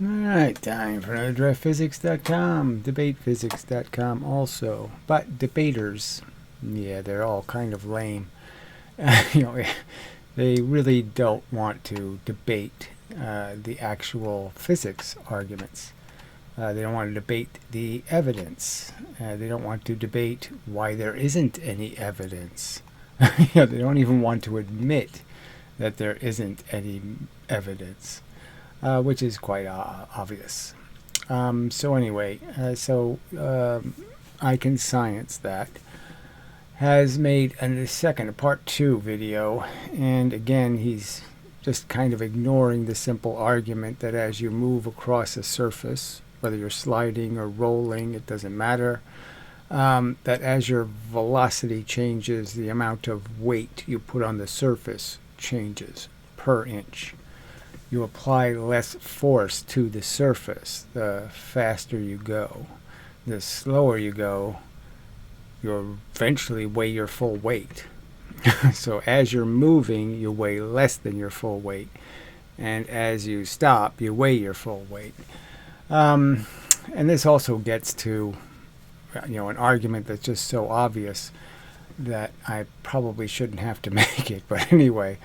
Alright, time for another draftphysics.com, debatephysics.com also. But debaters, yeah, they're all kind of lame. They really don't want to debate the actual physics arguments. They don't want to debate the evidence. They don't want to debate why there isn't any evidence. They don't even want to admit that there isn't any evidence. Which is quite obvious. So anyway, icansciencethat has made a second part 2 video, and again he's just kind of ignoring the simple argument that as you move across a surface, whether you're sliding or rolling, it doesn't matter, that as your velocity changes, the amount of weight you put on the surface changes per inch. You apply less force to the surface the faster you go. The slower you go, you'll eventually weigh your full weight. So as you're moving, you weigh less than your full weight. And as you stop, you weigh your full weight. And this also gets to an argument that's just so obvious that I probably shouldn't have to make it. But anyway,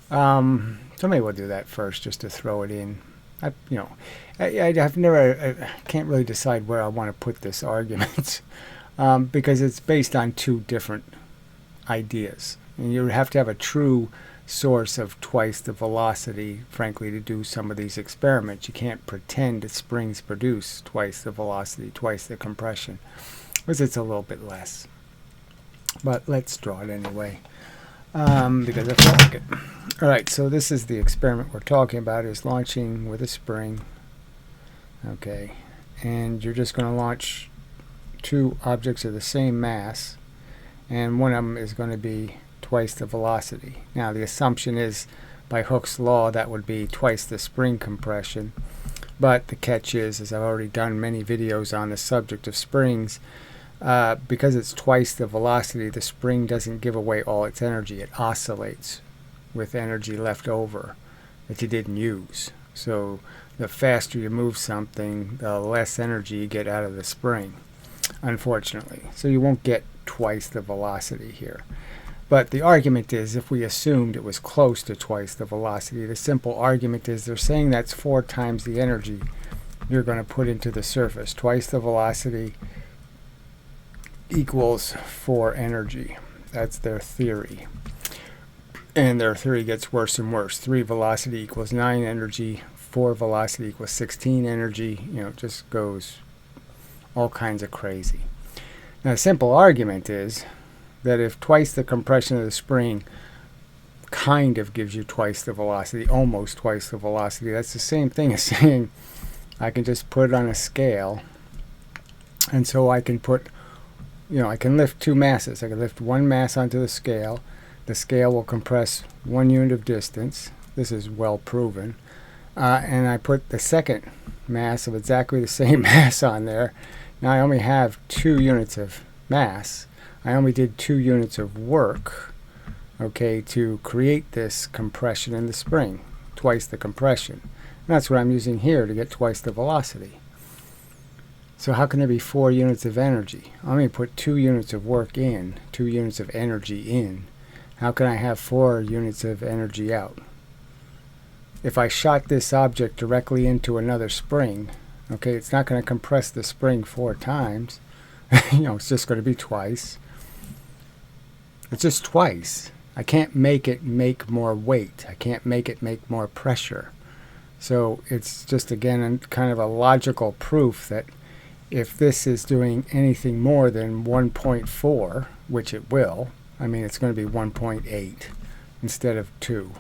so maybe we'll do that first, just to throw it in. I can't really decide where I want to put this argument because it's based on two different ideas, and you have to have a true source of twice the velocity, frankly, to do some of these experiments. You can't pretend that springs produce twice the velocity, twice the compression, because it's a little bit less. But let's draw it anyway. Because I felt like it. Alright, so this is the experiment we're talking about, is launching with a spring. Okay, and you're just going to launch two objects of the same mass, and one of them is going to be twice the velocity. Now the assumption is, by Hooke's law, that would be twice the spring compression, but the catch is, as I've already done many videos on the subject of springs, because it's twice the velocity, the spring doesn't give away all its energy. It oscillates with energy left over that you didn't use. So the faster you move something, the less energy you get out of the spring, unfortunately. So you won't get twice the velocity here. But the argument is, if we assumed it was close to twice the velocity, the simple argument is they're saying that's 4 times the energy you're going to put into the surface. Twice the velocity equals 4 energy. That's their theory. And their theory gets worse and worse. 3 velocity equals 9 energy. 4 velocity equals 16 energy. It just goes all kinds of crazy. Now, the simple argument is that if twice the compression of the spring kind of gives you twice the velocity, almost twice the velocity, that's the same thing as saying I can just put it on a scale, and so I can put I can lift 2 masses. I can lift one mass onto the scale. The scale will compress 1 unit of distance. This is well proven. And I put the second mass of exactly the same mass on there. Now I only have 2 units of mass. I only did 2 units of work, okay, to create this compression in the spring, twice the compression. And that's what I'm using here to get twice the velocity. So how can there be 4 units of energy? I'm going to put 2 units of work in, 2 units of energy in. How can I have 4 units of energy out? If I shot this object directly into another spring, okay, it's not going to compress the spring 4 times. It's just going to be twice. It's just twice. I can't make it make more weight. I can't make it make more pressure. So it's just, again, kind of a logical proof that if this is doing anything more than 1.4, which it will, it's going to be 1.8 instead of 2.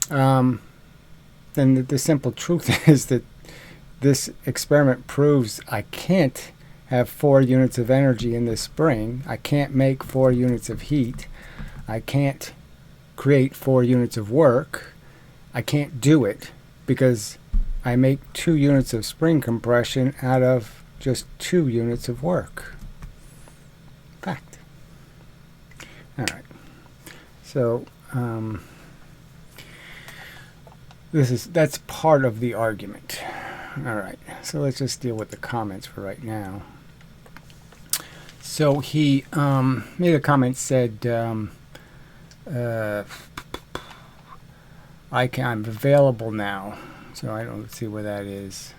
Then the simple truth is that this experiment proves I can't have 4 units of energy in this spring. I can't make 4 units of heat. I can't create 4 units of work. I can't do it because I make 2 units of spring compression out of just 2 units of work. Fact. Alright. So, that's part of the argument. All right, so let's just deal with the comments for right now. So he made a comment, said, I'm available now. So I don't see where that is.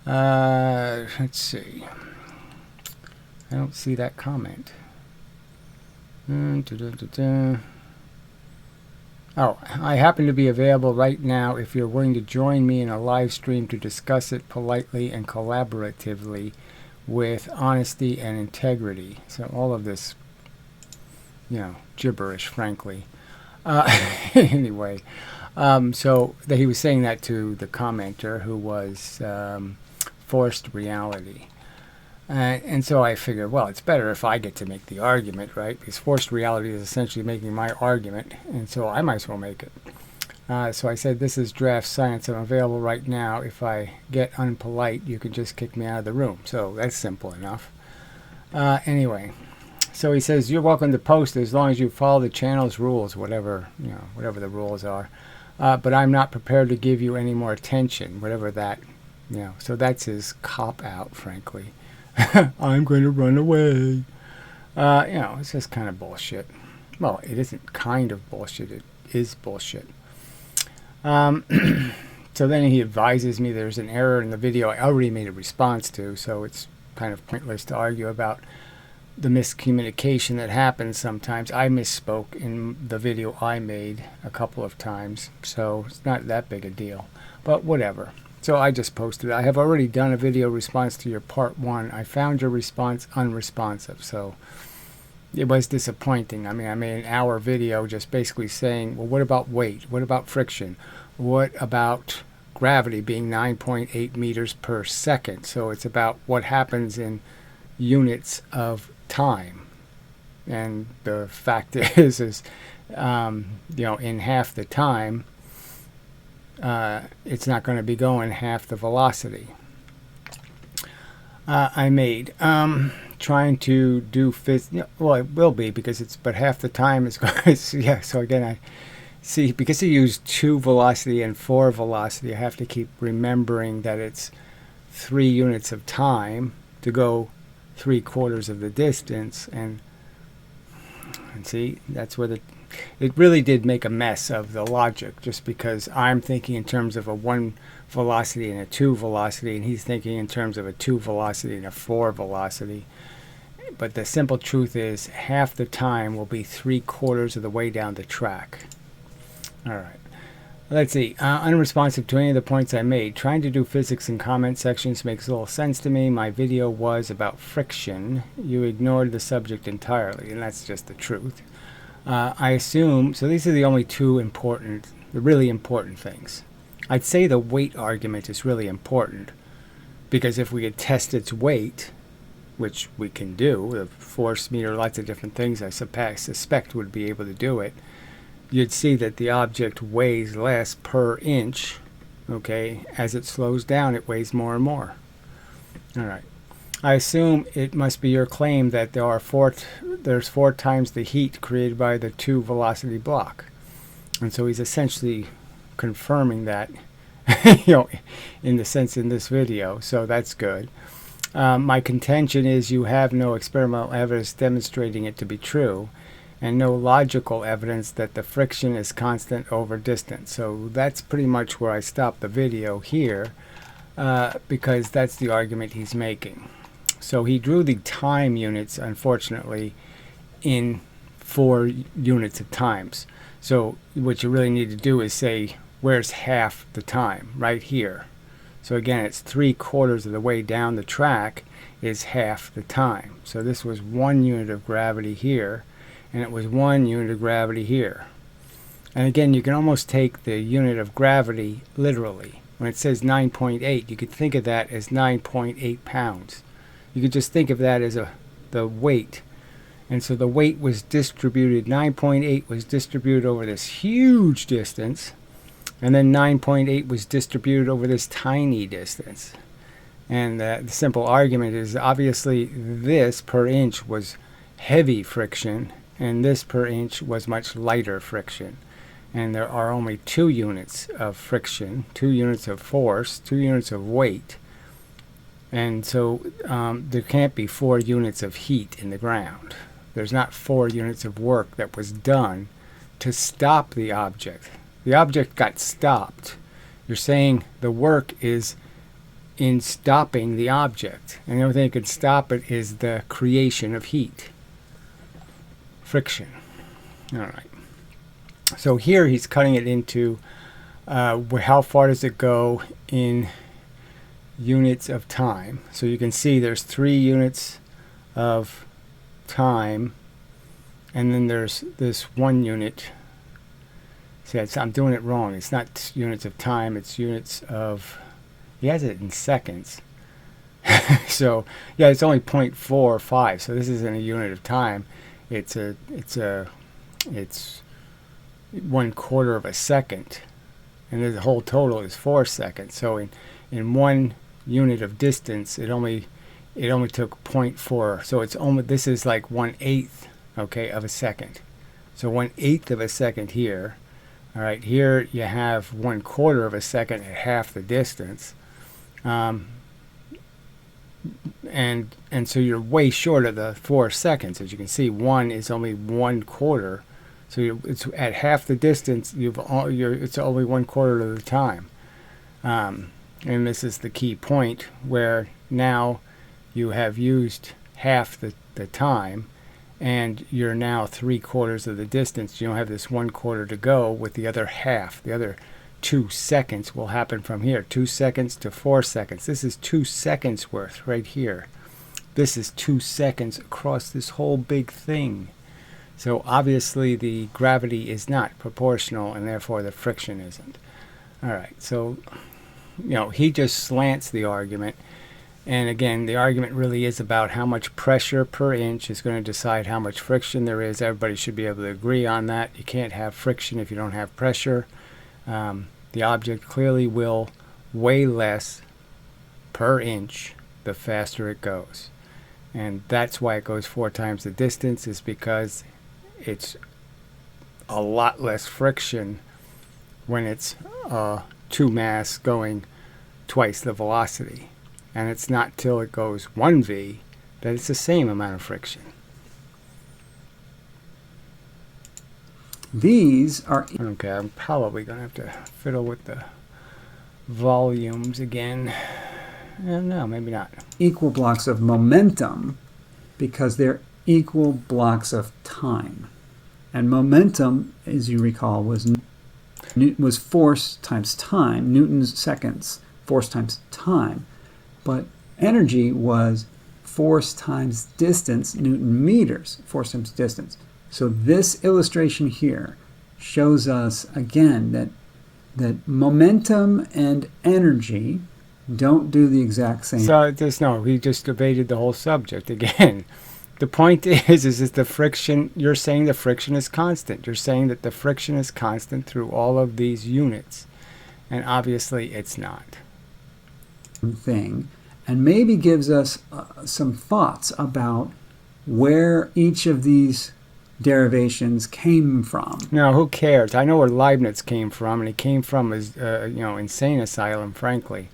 Let's see. I don't see that comment. Oh, I happen to be available right now if you're willing to join me in a live stream to discuss it politely and collaboratively with honesty and integrity. So all of this, gibberish, frankly. Anyway, so that he was saying that to the commenter, who was forced reality. And so I figured, well, it's better if I get to make the argument, right? Because forced reality is essentially making my argument, and so I might as well make it. So I said, this is draft science. I'm available right now. If I get unpolite, you can just kick me out of the room. So that's simple enough. Anyway, so he says, you're welcome to post as long as you follow the channel's rules, whatever the rules are. But I'm not prepared to give you any more attention, whatever that, So that's his cop-out, frankly. I'm going to run away. It's just kind of bullshit. Well, it isn't kind of bullshit. It is bullshit. So then he advises me there's an error in the video I already made a response to, so it's kind of pointless to argue about the miscommunication that happens sometimes. I misspoke in the video I made a couple of times, so it's not that big a deal. But whatever. So I just posted, I have already done a video response to your part 1. I found your response unresponsive, so it was disappointing. I mean, I made an hour video just basically saying, well, what about weight? What about friction? What about gravity being 9.8 meters per second? So it's about what happens in units of time. And the fact is in half the time, it's not going to be going half the velocity. I made trying to do well, it will be because but half the time it's going. Yeah. So again, I see because he used 2 velocity and 4 velocity. I have to keep remembering that it's 3 units of time to go 3/4 of the distance, and see that's where it really did make a mess of the logic, just because I'm thinking in terms of a 1 velocity and a 2 velocity, and he's thinking in terms of a 2 velocity and a 4 velocity. But the simple truth is half the time will be 3/4 of the way down the track. All right. Let's see. Unresponsive to any of the points I made. Trying to do physics in comment sections makes little sense to me. My video was about friction. You ignored the subject entirely, and that's just the truth. I assume, so these are the only 2 the really important things. I'd say the weight argument is really important, because if we could test its weight, which we can do, the force meter, lots of different things I suspect would be able to do it, you'd see that the object weighs less per inch, okay? As it slows down, it weighs more and more. All right. I assume it must be your claim that there's 4 times the heat created by the 2 velocity block. And so he's essentially confirming that, in the sense in this video. So that's good. My contention is you have no experimental evidence demonstrating it to be true, and no logical evidence that the friction is constant over distance. So that's pretty much where I stopped the video here, because that's the argument he's making. So he drew the time units, unfortunately, in 4 units of times. So what you really need to do is say, where's half the time? Right here. So again, it's 3/4 of the way down the track is half the time. So this was 1 unit of gravity here, and it was 1 unit of gravity here. And again, you can almost take the unit of gravity literally. When it says 9.8, you could think of that as 9.8 pounds. You could just think of that as the weight. And so the weight was distributed, 9.8 was distributed over this huge distance, and then 9.8 was distributed over this tiny distance. And the simple argument is obviously this per inch was heavy friction, and this per inch was much lighter friction. and there are only 2 units of friction, 2 units of force, 2 units of weight, and so there can't be 4 units of heat in the ground. There's not 4 units of work that was done to stop the object. The object got stopped. You're saying the work is in stopping the object, and the only thing that can stop it is the creation of heat. Friction. All right. So here he's cutting it into how far does it go in units of time. So you can see there's 3 units of time, and then there's this 1 unit. See, I'm doing it wrong. It's not units of time, it's units of, he has it in seconds. So yeah, it's only 0.45, so this isn't a unit of time. It's 1/4 of a second, and the whole total is 4 seconds. So in 1 unit of distance, it only took 0.4. So it's almost, this is like 1/8, okay, of a second. So 1/8 of a second here. All right, here you have 1/4 of a second at half the distance, and so you're way short of the 4 seconds. As you can see, 1 is only 1/4. So it's at half the distance. It's only 1/4 of the time, and this is the key point where now you have used half the time, and you're now 3/4 of the distance. You don't have this 1/4 to go with the other half. The other 2 seconds will happen from here. 2 seconds to 4 seconds. This is 2 seconds worth right here. This is 2 seconds across this whole big thing. So obviously the gravity is not proportional, and therefore the friction isn't. All right, so he just slants the argument. And again, the argument really is about how much pressure per inch is going to decide how much friction there is. Everybody should be able to agree on that. You can't have friction if you don't have pressure. The object clearly will weigh less per inch the faster it goes. And that's why it goes 4 times the distance, is because it's a lot less friction when it's 2 mass going twice the velocity. And it's not till it goes 1v that it's the same amount of friction. These are... Okay, I'm probably going to have to fiddle with the volumes again. No, maybe not. Equal blocks of momentum because they're equal blocks of time. And momentum, as you recall, was force times time, Newton's seconds, force times time. But energy was force times distance, Newton meters, force times distance. So this illustration here shows us again that momentum and energy don't do the exact same. So he just debated the whole subject again. The point is the friction, you're saying the friction is constant. You're saying that the friction is constant through all of these units. And obviously it's not. Thing, and maybe gives us some thoughts about where each of these derivations came from. No, who cares? I know where Leibniz came from, and he came from his insane asylum, frankly.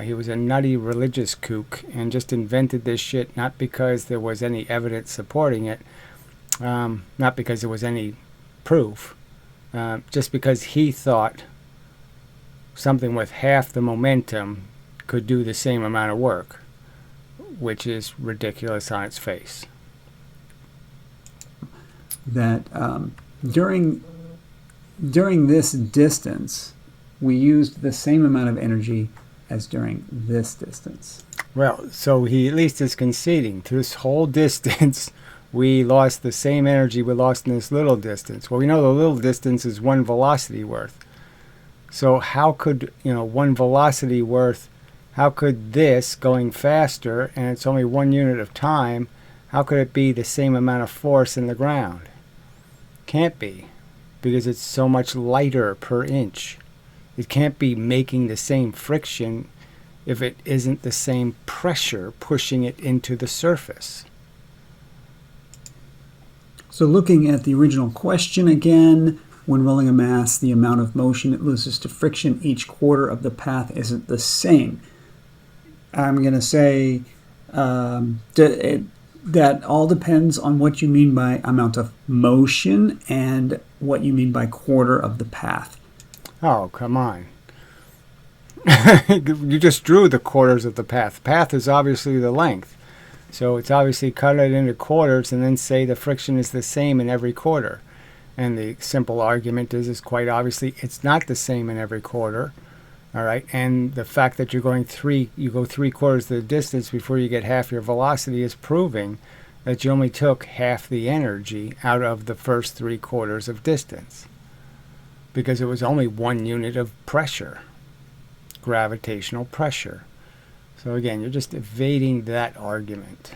He was a nutty religious kook and just invented this shit not because there was any evidence supporting it, not because there was any proof, just because he thought something with half the momentum could do the same amount of work, which is ridiculous on its face. That during this distance, we used the same amount of energy as during this distance. Well, so he at least is conceding to this whole distance we lost the same energy we lost in this little distance. Well, we know the little distance is 1 velocity worth. So how could 1 velocity worth, how could this going faster, and it's only 1 unit of time, how could it be the same amount of force in the ground? Can't be, because it's so much lighter per inch. It can't be making the same friction if it isn't the same pressure pushing it into the surface. So looking at the original question again, when rolling a mass, the amount of motion it loses to friction each quarter of the path isn't the same. I'm going to say that all depends on what you mean by amount of motion and what you mean by quarter of the path. Oh, come on. You just drew the quarters of the path. Path is obviously the length. So it's obviously cut it into quarters and then say the friction is the same in every quarter. And the simple argument is quite obviously it's not the same in every quarter. All right, and the fact that you go 3/4 of the distance before you get half your velocity is proving that you only took half the energy out of the first 3/4 of distance, because it was only 1 unit of pressure, gravitational pressure. So again, you're just evading that argument.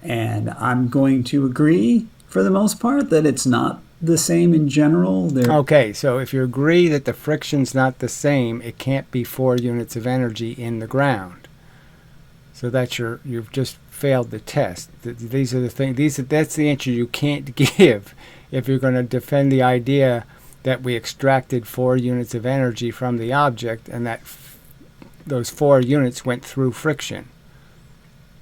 And I'm going to agree, for the most part, that it's not the same in general. Okay, so if you agree that the friction's not the same, it can't be 4 units of energy in the ground. So that's you've just failed the test. These are the things. That's the answer you can't give if you're going to defend the idea that we extracted 4 units of energy from the object and that those 4 units went through friction.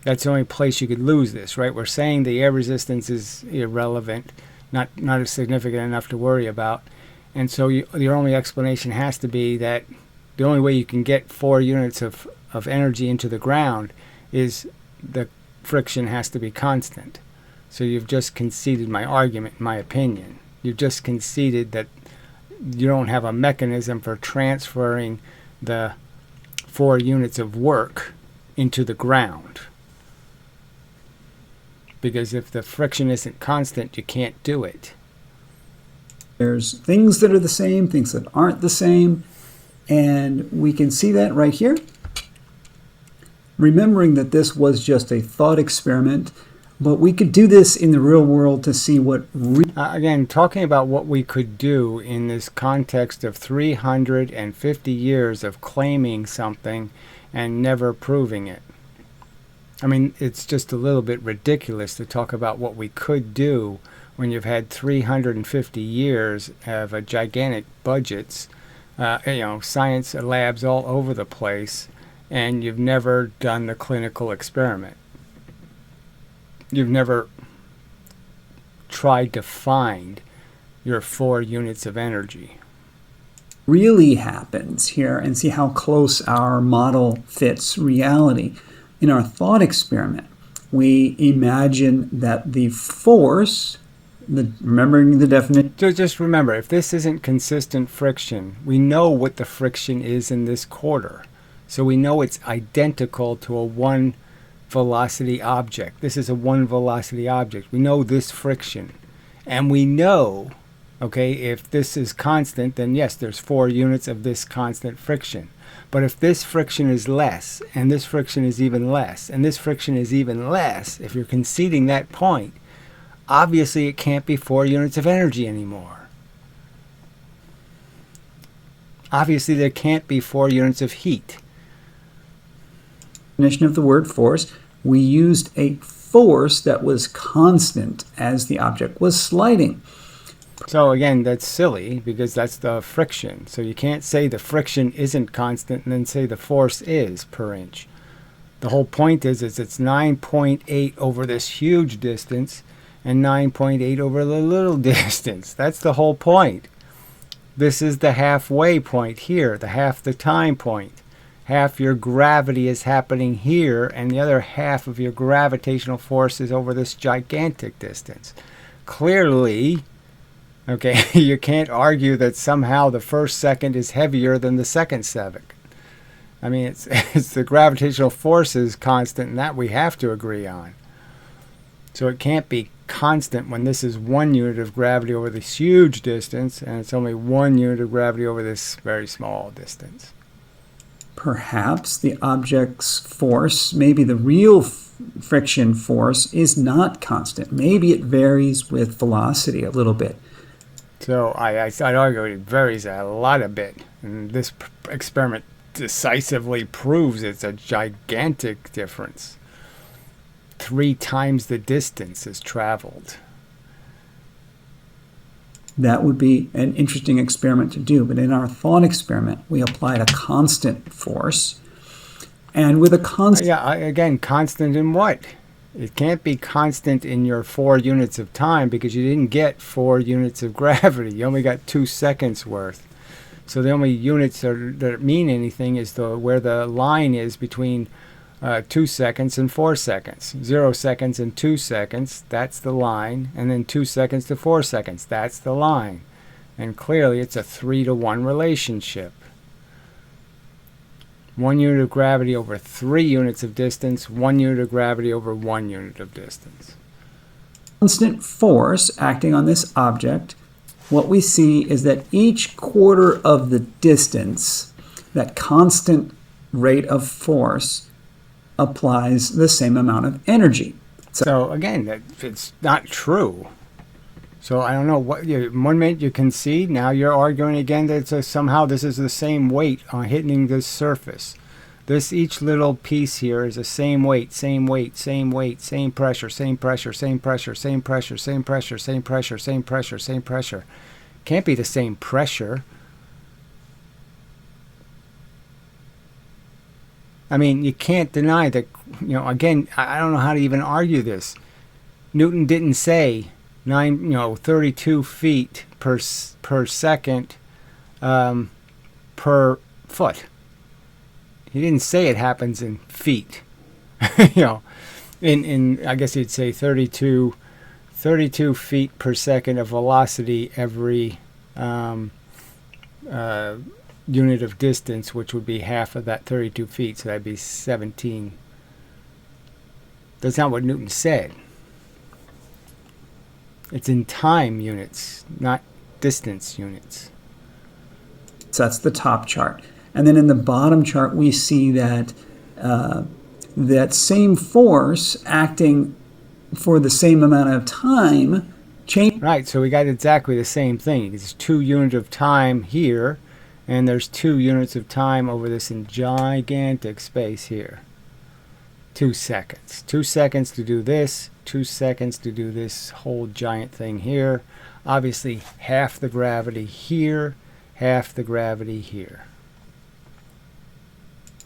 That's the only place you could lose this, right? We're saying the air resistance is irrelevant, not significant enough to worry about. And so your only explanation has to be that the only way you can get 4 units of energy into the ground is the friction has to be constant. So you've just conceded my argument, in my opinion. You've just conceded that you don't have a mechanism for transferring the 4 units of work into the ground. Because if the friction isn't constant, you can't do it. There's things that are the same, things that aren't the same, and we can see that right here. Remembering that this was just a thought experiment, but we could do this in the real world to see what... Again, talking about what we could do in this context of 350 years of claiming something and never proving it. I mean, it's just a little bit ridiculous to talk about what we could do when you've had 350 years of gigantic budgets, science labs all over the place, and you've never done the clinical experiment. You've never tried to find your 4 units of energy. Really happens here and see how close our model fits reality. In our thought experiment, we imagine that the force, remembering the definition... Just remember, if this isn't consistent friction, we know what the friction is in this quarter. So we know it's identical to a 1 velocity object. This is a 1 velocity object. We know this friction. And we know, okay, if this is constant, then yes, there's 4 units of this constant friction. But if this friction is less, and this friction is even less, and this friction is even less, if you're conceding that point, obviously it can't be 4 units of energy anymore. Obviously there can't be 4 units of heat. Definition of the word force, we used a force that was constant as the object was sliding. So again, that's silly because that's the friction. So you can't say the friction isn't constant and then say the force is per inch. The whole point is it's 9.8 over this huge distance and 9.8 over the little distance. That's the whole point. This is the halfway point here, the half the time point. Half your gravity is happening here and the other half of your gravitational force is over this gigantic distance. Clearly, okay, you can't argue that somehow the first second is heavier than the second second. I mean, it's the gravitational force is constant, and that we have to agree on. So it can't be constant when this is 1 unit of gravity over this huge distance, and it's only 1 unit of gravity over this very small distance. Perhaps the object's force, maybe the real friction force, is not constant. Maybe it varies with velocity a little bit. So I'd argue it varies a lot a bit. And this experiment decisively proves it's a gigantic difference. 3 times the distance is traveled. that would be an interesting experiment to do. But in our thought experiment, we applied a constant force. And with a constant... Yeah, again, constant in what? It can't be constant in your 4 units of time because you didn't get 4 units of gravity. You only got 2 seconds worth. So the only units that mean anything is where the line is between 2 seconds and 4 seconds. 0 seconds and 2 seconds, that's the line. And then 2 seconds to 4 seconds, that's the line. And clearly it's a 3-to-1 relationship. 1 unit of gravity over 3 units of distance, 1 unit of gravity over 1 unit of distance. Constant force acting on this object, what we see is that each quarter of the distance, that constant rate of force, applies the same amount of energy. So again, it's not true. So I don't know what 1 minute you concede, now you're arguing again that somehow this is the same weight on hitting this surface. Each little piece here is the same weight, same weight, same weight, same pressure, same pressure, same pressure, same pressure, same pressure, same pressure, same pressure, same pressure. Can't be the same pressure. I mean, you can't deny that, again, I don't know how to even argue this. Newton didn't say 32 feet per second per foot. He didn't say it happens in feet. In I guess you'd say 32 feet per second of velocity every unit of distance, which would be half of that 32 feet, so that'd be 17. That's not what Newton said. It's in time units, not distance units. So that's the top chart. And then in the bottom chart, we see that that same force acting for the same amount of time change. Right, so we got exactly the same thing. It's 2 units of time here, and there's 2 units of time over this gigantic space here. 2 seconds. 2 seconds to do this, 2 seconds to do this whole giant thing here. Obviously, half the gravity here, half the gravity here.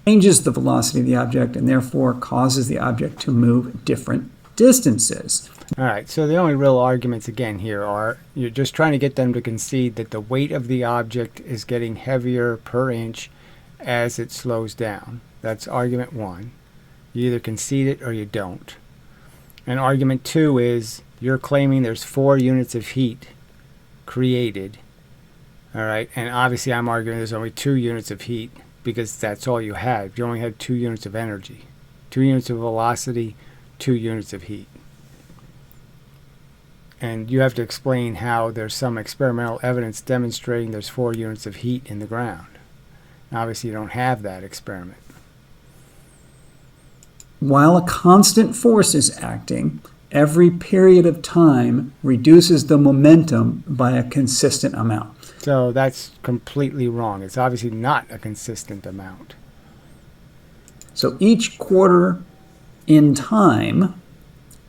Changes the velocity of the object and therefore causes the object to move different distances. All right, so the only real arguments again here are you're just trying to get them to concede that the weight of the object is getting heavier per inch as it slows down. That's argument 1. You either concede it or you don't. And argument 2 is you're claiming there's 4 units of heat created. All right, and obviously I'm arguing there's only 2 units of heat because that's all you had. You only had 2 units of energy, 2 units of velocity, 2 units of heat. And you have to explain how there's some experimental evidence demonstrating there's 4 units of heat in the ground. And obviously you don't have that experiment. While a constant force is acting, every period of time reduces the momentum by a consistent amount. So that's completely wrong. It's obviously not a consistent amount. So each quarter in time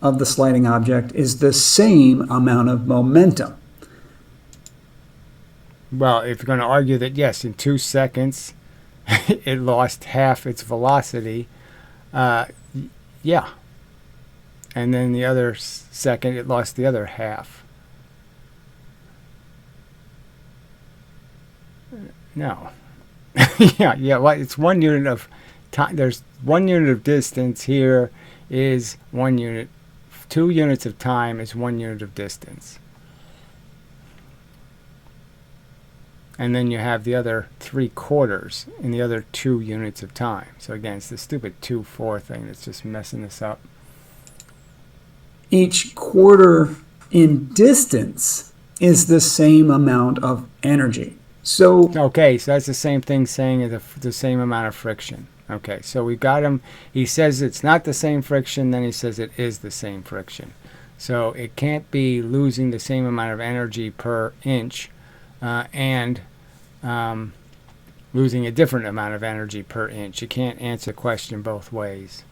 of the sliding object is the same amount of momentum. Well, if you're going to argue that, yes, in 2 seconds it lost half its velocity, yeah. And then the other second it lost the other half. No. yeah. Well, it's 1 unit of time. There's 1 unit of distance here is 1 unit. 2 units of time is 1 unit of distance. And then you have the other 3/4 in the other 2 units of time. So again, it's the stupid 2/4 thing that's just messing this up. Each quarter in distance is the same amount of energy. So okay, so that's the same thing saying the same amount of friction. Okay, so we got him. He says it's not the same friction, then he says it is the same friction. So it can't be losing the same amount of energy per inch and losing a different amount of energy per inch. You can't answer the question both ways.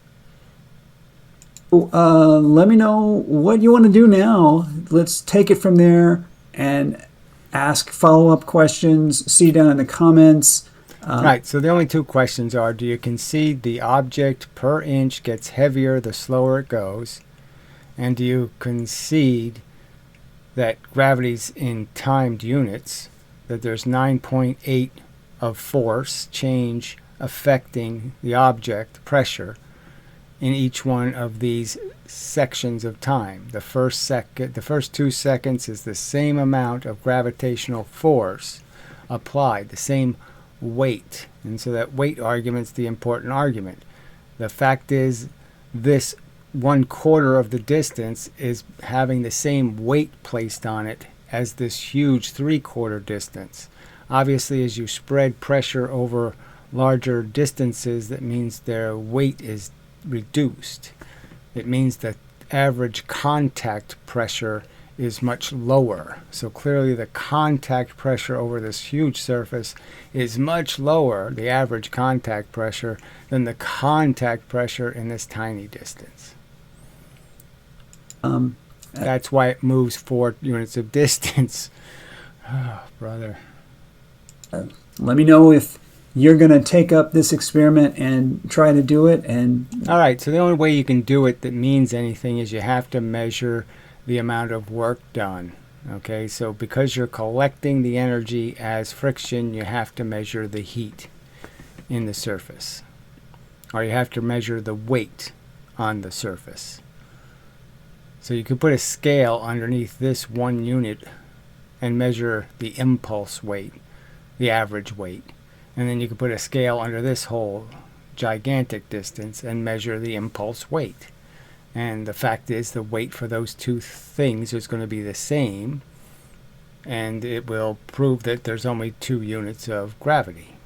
let me know what you want to do now. Let's take it from there and ask follow-up questions, see down in the comments. Right, so the only two questions are, do you concede the object per inch gets heavier the slower it goes? And do you concede that gravity's in timed units, that there's 9.8 of force change affecting the object pressure in each one of these sections of time? The first 2 seconds is the same amount of gravitational force applied, the same weight. And so that weight argument's the important argument. The fact is, this 1/4 of the distance is having the same weight placed on it as this huge 3/4 distance. Obviously, as you spread pressure over larger distances, that means their weight is reduced. It means that average contact pressure is much lower. So clearly the contact pressure over this huge surface is much lower, the average contact pressure, than the contact pressure in this tiny distance. That's why it moves 4 units of distance. Oh, brother. Let me know if you're going to take up this experiment and try to do it. And all right, so the only way you can do it that means anything is you have to measure the amount of work done. Okay, so because you're collecting the energy as friction, you have to measure the heat in the surface, or you have to measure the weight on the surface. So you could put a scale underneath this 1 unit and measure the impulse weight, the average weight. And then you could put a scale under this whole gigantic distance and measure the impulse weight. And the fact is, the weight for those two things is going to be the same, and it will prove that there's only 2 units of gravity.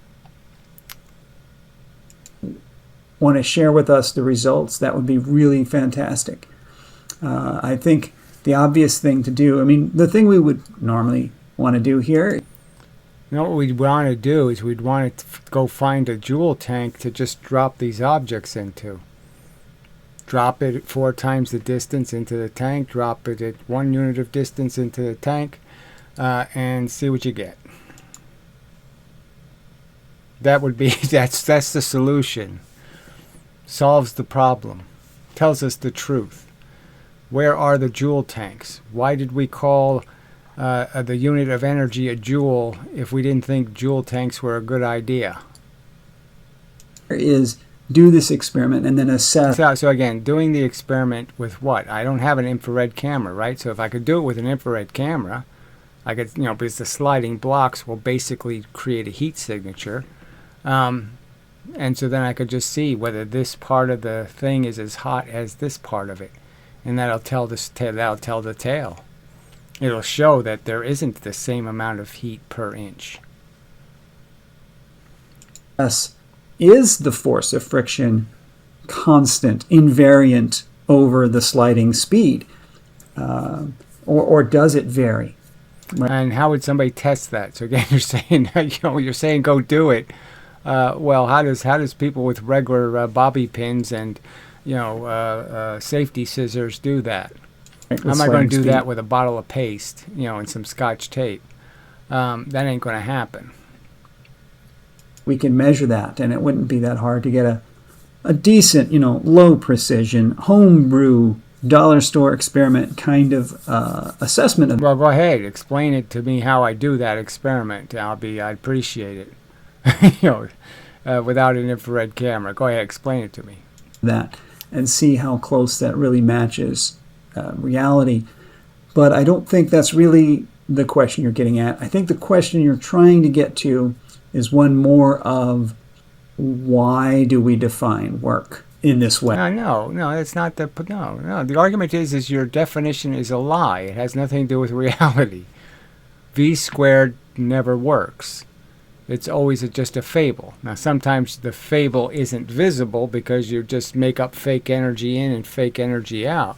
Want to share with us the results? That would be really fantastic. I think the obvious thing to do, I mean, the thing we would normally want to do here. You know what we'd want to do is we'd want to go find a joule tank to just drop these objects into. Drop it at 4 times the distance into the tank, drop it at 1 unit of distance into the tank, and see what you get. That would be, that's the solution. Solves the problem. Tells us the truth. Where are the joule tanks? Why did we call the unit of energy a joule if we didn't think joule tanks were a good idea? Is do this experiment and then assess. So again, doing the experiment with what? I don't have an infrared camera, right? So if I could do it with an infrared camera, I could, because the sliding blocks will basically create a heat signature. And so then I could just see whether this part of the thing is as hot as this part of it. And that'll tell the tale. It'll show that there isn't the same amount of heat per inch. Yes. Is the force of friction constant, invariant over the sliding speed? Or does it vary? Right. And how would somebody test that? So again, you're saying go do it. Well, how does people with regular bobby pins and safety scissors do that? How am I going to do that with a bottle of paste, and some Scotch tape? That ain't going to happen. We can measure that, and it wouldn't be that hard to get a decent, low precision, homebrew, dollar store experiment kind of assessment of. Well, go ahead, explain it to me how I do that experiment. I'd appreciate it. Without an infrared camera. Go ahead, explain it to me. That and see how close that really matches reality. But I don't think that's really the question you're getting at. I think the question you're trying to get to is one more of why do we define work in this way? No, that's not no. The argument is your definition is a lie. It has nothing to do with reality. V squared never works. It's always just a fable. Now, sometimes the fable isn't visible because you just make up fake energy in and fake energy out.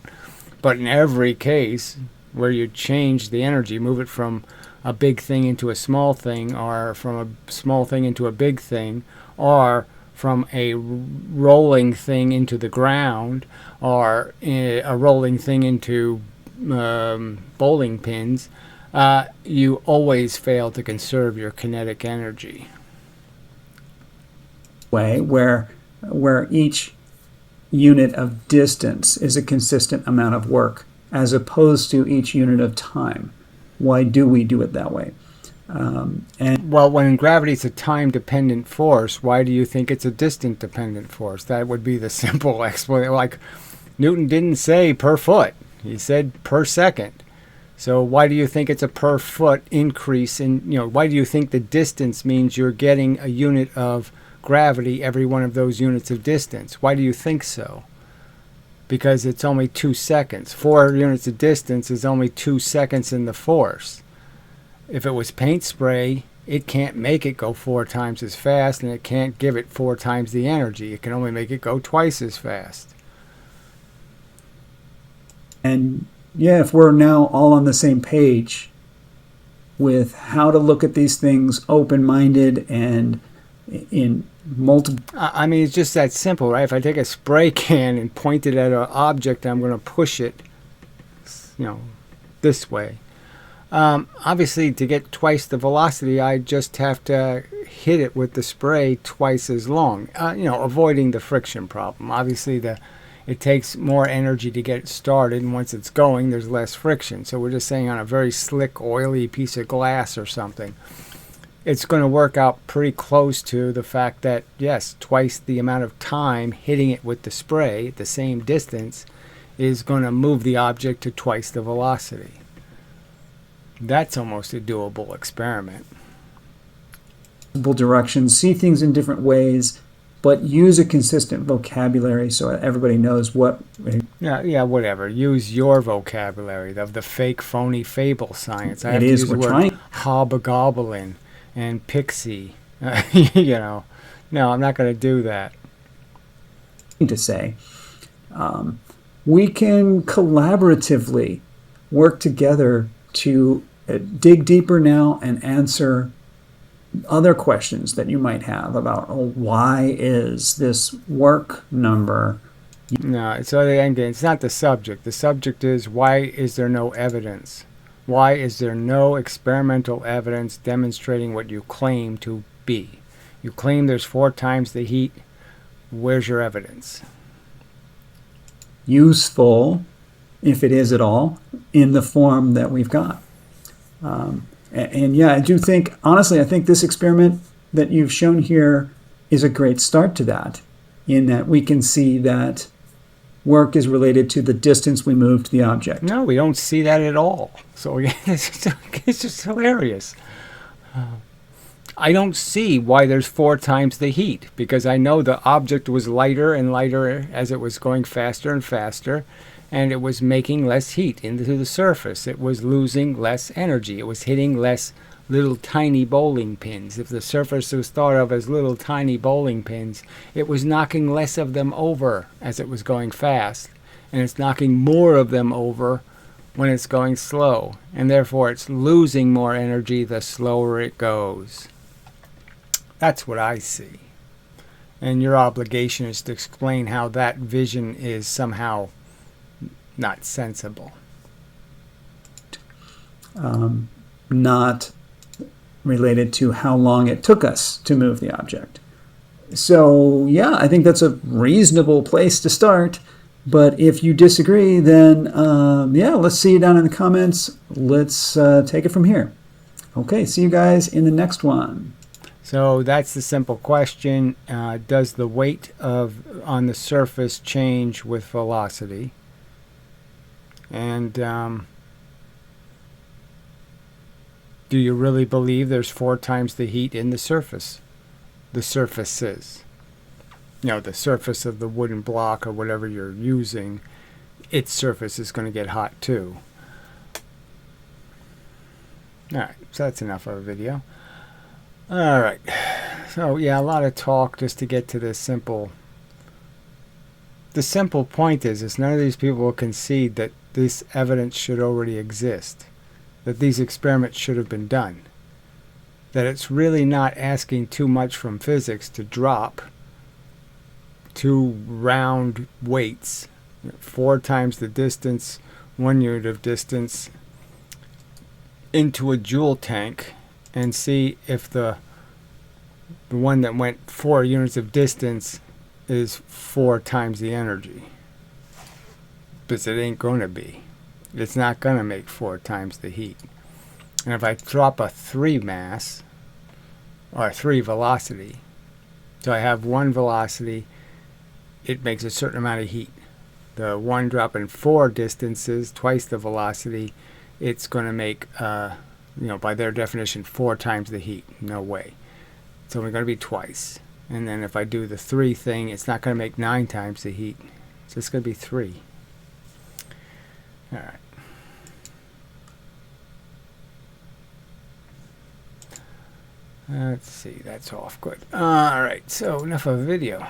But in every case where you change the energy, move it from a big thing into a small thing, or from a small thing into a big thing, or from a rolling thing into the ground, or a rolling thing into bowling pins, You always fail to conserve your kinetic energy. Way where each unit of distance is a consistent amount of work as opposed to each unit of time. Why do we do it that way? Well, when gravity is a time-dependent force, why do you think it's a distance-dependent force? That would be the simple explanation. Like, Newton didn't say per foot. He said per second. So why do you think it's a per foot increase in, why do you think the distance means you're getting a unit of gravity every one of those units of distance? Why do you think so? Because it's only 2 seconds. 4 units of distance is only 2 seconds in the force. If it was paint spray, it can't make it go 4 times as fast, and it can't give it 4 times the energy. It can only make it go twice as fast. And yeah, if we're now all on the same page with how to look at these things open-minded and in multiple... I mean, it's just that simple, right? If I take a spray can and point it at an object, I'm going to push it, this way. Obviously, to get twice the velocity, I just have to hit it with the spray twice as long, avoiding the friction problem. Obviously, it takes more energy to get it started, and once it's going, there's less friction. So we're just saying on a very slick, oily piece of glass or something, it's going to work out pretty close to the fact that, yes, twice the amount of time hitting it with the spray at the same distance is going to move the object to twice the velocity. That's almost a doable experiment. Directions, see things in different ways, but use a consistent vocabulary so everybody knows what... Yeah, whatever. Use your vocabulary of the fake, phony fable science. I have it to is, use the we're word trying... hobgoblin and pixie. No, I'm not going to do that. To say, we can collaboratively work together to dig deeper now and answer other questions that you might have about why is this work number. No, so it's not the subject. The subject is, why is there no evidence? Why is there no experimental evidence demonstrating what you claim to be? You claim there's 4 times the heat. Where's your evidence? Useful, if it is at all, in the form that we've got. And yeah, I do think, honestly, I think this experiment that you've shown here is a great start to that, in that we can see that work is related to the distance we move to the object. No, we don't see that at all. So yeah, it's just hilarious. I don't see why there's 4 times the heat, because I know the object was lighter and lighter as it was going faster and faster, and it was making less heat into the surface. It was losing less energy. It was hitting less little tiny bowling pins. If the surface was thought of as little tiny bowling pins, it was knocking less of them over as it was going fast, and it's knocking more of them over when it's going slow, and therefore it's losing more energy the slower it goes. That's what I see. And your obligation is to explain how that vision is somehow not sensible. Not related to how long it took us to move the object. So yeah, I think that's a reasonable place to start. But if you disagree, then yeah, let's see you down in the comments. Let's take it from here. Okay, see you guys in the next one. So that's the simple question. Does the weight on the surface change with velocity? And do you really believe there's 4 times the heat in the surface? The surfaces. The surface of the wooden block or whatever you're using, its surface is going to get hot too. Alright, so that's enough of a video. Alright, so yeah, a lot of talk just to get to this simple. The simple point is none of these people will concede that this evidence should already exist, that these experiments should have been done, that it's really not asking too much from physics to drop 2 round weights, 4 times the distance, 1 unit of distance, into a joule tank and see if the one that went 4 units of distance is 4 times the energy. Because it ain't going to be. It's not going to make 4 times the heat. And if I drop a 3 mass, or 3 velocity, so I have 1 velocity, it makes a certain amount of heat. The one dropping 4 distances, twice the velocity, it's going to make, by their definition, 4 times the heat. No way. It's only going to be twice. And then if I do the 3 thing, it's not going to make 9 times the heat. It's just going to be 3. All right. Let's see, that's off. Good. All right, so enough of a video.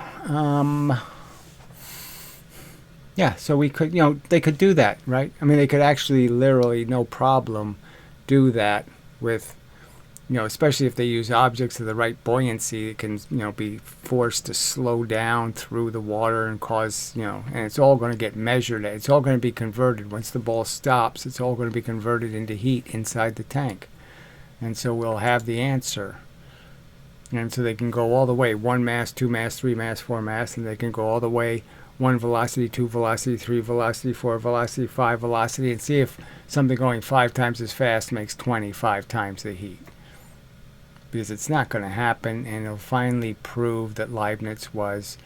Yeah, so we could, they could do that, right? I mean, they could actually literally, no problem, do that with, especially if they use objects of the right buoyancy, it can, be forced to slow down through the water and cause, and it's all going to get measured. It's all going to be converted. Once the ball stops, it's all going to be converted into heat inside the tank. And so we'll have the answer. And so they can go all the way, 1 mass, 2 mass, 3 mass, 4 mass, and they can go all the way, 1 velocity, 2 velocity, 3 velocity, 4 velocity, 5 velocity, and see if something going 5 times as fast makes 25 times the heat. Because it's not going to happen, and it'll finally prove that Leibniz was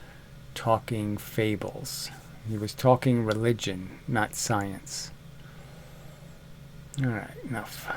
talking fables. He was talking religion, not science. All right, enough.